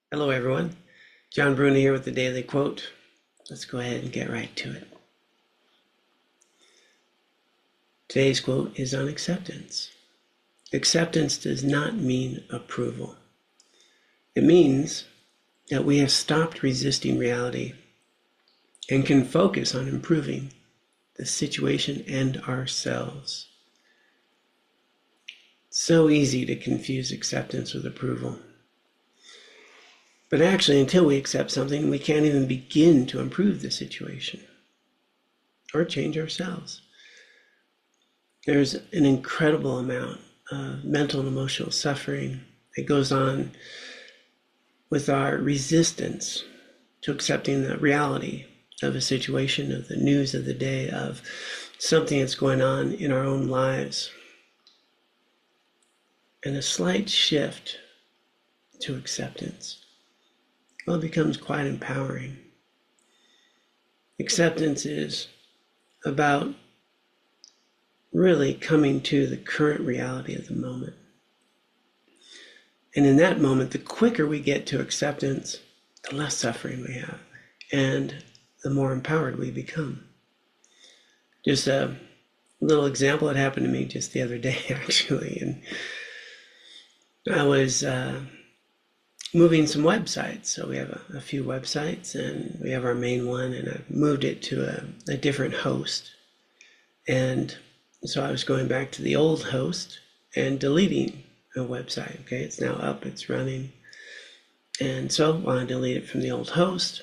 Hello, everyone. John Bruna here with the Daily Quote. Let's go ahead and get right to it. Today's quote is on acceptance. Acceptance does not mean approval. It means that we have stopped resisting reality and can focus on improving the situation and ourselves. It's so easy to confuse acceptance with approval. But actually, until we accept something, we can't even begin to improve the situation or change ourselves. There's an incredible amount of mental and emotional suffering that goes on with our resistance to accepting the reality of a situation, of the news of the day, of something that's going on in our own lives. And a slight shift to acceptance, well, it becomes quite empowering. Acceptance is about really coming to the current reality of the moment. And in that moment, the quicker we get to acceptance, the less suffering we have, and the more empowered we become. Just a little example that happened to me just the other day, actually. And I was moving some websites. So we have a few websites, and we have our main one, and I've moved it to a different host. And so I was going back to the old host and deleting a website. Okay, it's now up, it's running. And so I want to delete it from the old host.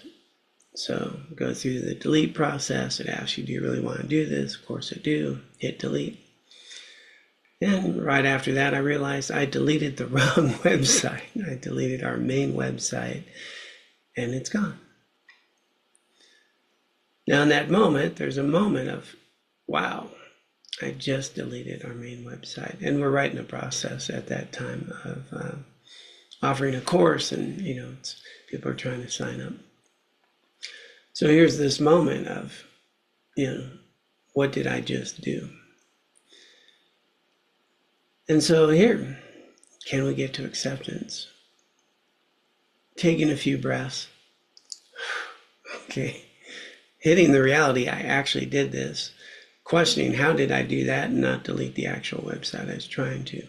So go through the delete process. It asks you, do you really want to do this? Of course I do. Hit delete. And right after that, I realized I deleted the wrong website. I deleted our main website, and it's gone. Now, in that moment, there's a moment of, wow, I just deleted our main website. And we're right in the process at that time of offering a course, and people are trying to sign up. So here's this moment of, what did I just do? And so here, can we get to acceptance? Taking a few breaths. Okay. Hitting the reality, I actually did this. Questioning, how did I do that and not delete the actual website I was trying to?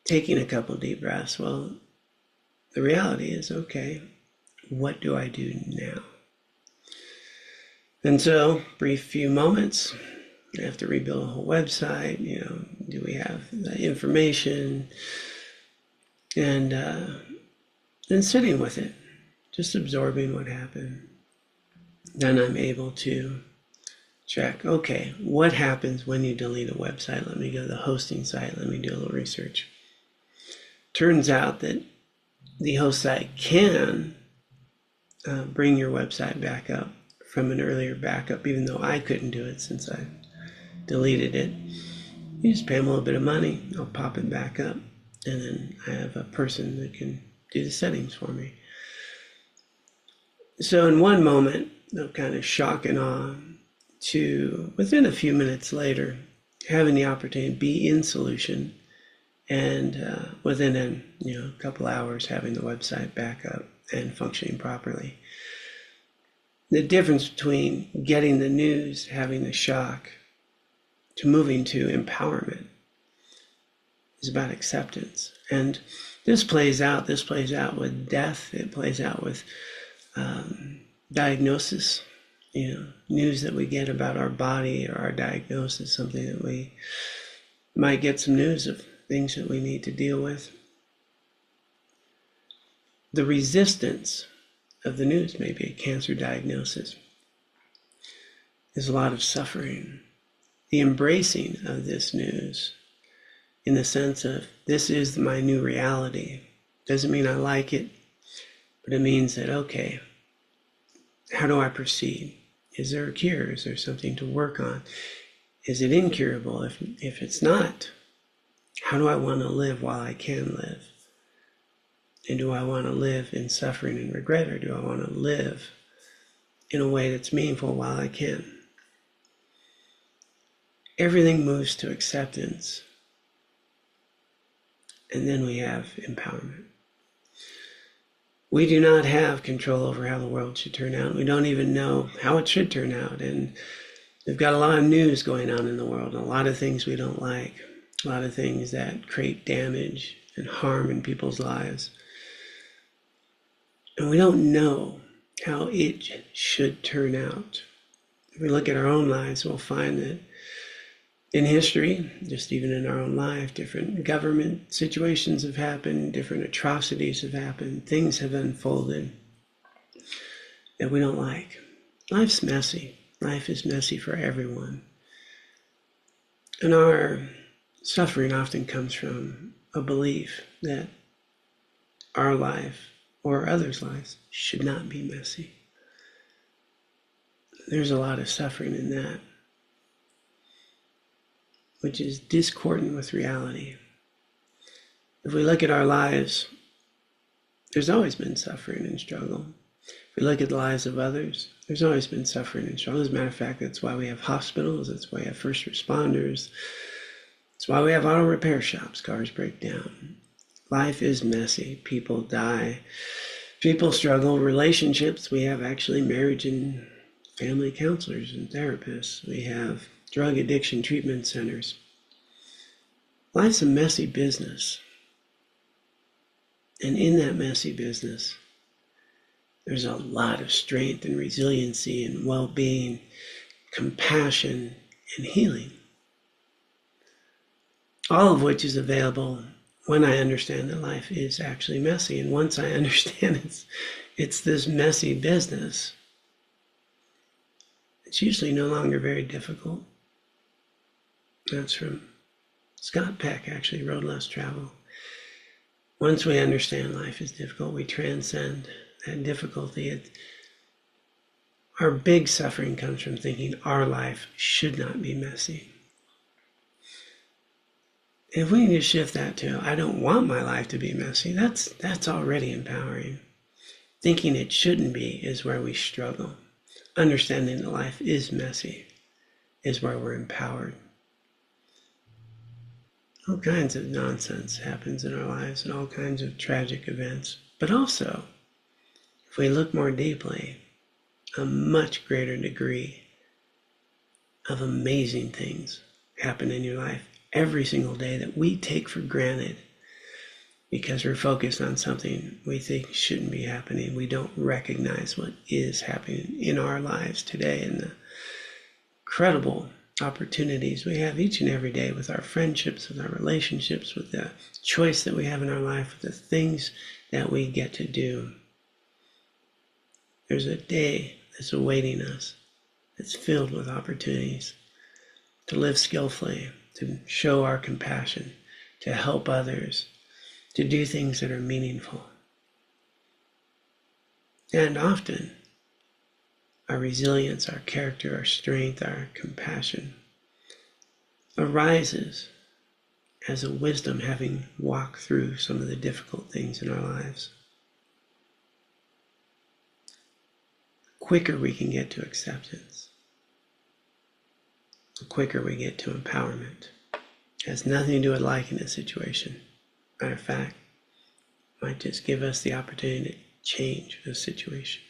Taking a couple deep breaths. Well, the reality is, okay, what do I do now? And so, brief few moments. I have to rebuild a whole website. Do we have the information? And then sitting with it, just absorbing what happened. Then I'm able to check, okay, what happens when you delete a website? Let me go to the hosting site. Let me do a little research. Turns out that the host site can bring your website back up from an earlier backup, even though I couldn't do it since I deleted it. You just pay them a little bit of money, I'll pop it back up, and then I have a person that can do the settings for me. So in one moment of kind of shock and awe, to within a few minutes later having the opportunity to be in solution, and within a couple hours having the website back up and functioning properly. The difference between getting the news, having the shock, to moving to empowerment is about acceptance. And this plays out with death. It plays out with diagnosis, news that we get about our body or our diagnosis, something that we might get some news of things that we need to deal with. The resistance of the news, maybe a cancer diagnosis, is a lot of suffering. The embracing of this news in the sense of, this is my new reality. Doesn't mean I like it, but it means that, okay, how do I proceed? Is there a cure? Is there something to work on? Is it incurable? If it's not, how do I want to live while I can live? And do I want to live in suffering and regret, or do I want to live in a way that's meaningful while I can? Everything moves to acceptance. and then we have empowerment. We do not have control over how the world should turn out. We don't even know how it should turn out. And we've got a lot of news going on in the world, a lot of things we don't like, a lot of things that create damage and harm in people's lives. And we don't know how it should turn out. If we look at our own lives, we'll find that in history, just even in our own life, different government situations have happened, different atrocities have happened, things have unfolded that we don't like. Life's messy. Life is messy for everyone. And our suffering often comes from a belief that our life or others' lives should not be messy. There's a lot of suffering in that, which is discordant with reality. If we look at our lives, there's always been suffering and struggle. If we look at the lives of others, there's always been suffering and struggle. As a matter of fact, that's why we have hospitals, that's why we have first responders, that's why we have auto repair shops, cars break down. Life is messy. People die. People struggle. Relationships, we have actually marriage and family counselors and therapists. We have drug addiction treatment centers. Life's a messy business. And in that messy business, there's a lot of strength and resiliency and well-being, compassion, and healing. All of which is available when I understand that life is actually messy. And once I understand it's this messy business, it's usually no longer very difficult. That's from Scott Peck, actually, Road Less Travel. Once we understand life is difficult, we transcend that difficulty. Our big suffering comes from thinking our life should not be messy. If we can just shift that to, I don't want my life to be messy, that's already empowering. Thinking it shouldn't be is where we struggle. Understanding that life is messy is where we're empowered. All kinds of nonsense happens in our lives and all kinds of tragic events. But also, if we look more deeply, a much greater degree of amazing things happen in your life every single day that we take for granted because we're focused on something we think shouldn't be happening. We don't recognize what is happening in our lives today and the incredible opportunities we have each and every day with our friendships, with our relationships, with the choice that we have in our life, with the things that we get to do. There's a day that's awaiting us that's filled with opportunities to live skillfully, to show our compassion, to help others, to do things that are meaningful. And often, our resilience, our character, our strength, our compassion arises as a wisdom having walked through some of the difficult things in our lives. The quicker we can get to acceptance, the quicker we get to empowerment. It has nothing to do with liking a situation. Matter of fact, it might just give us the opportunity to change a situation.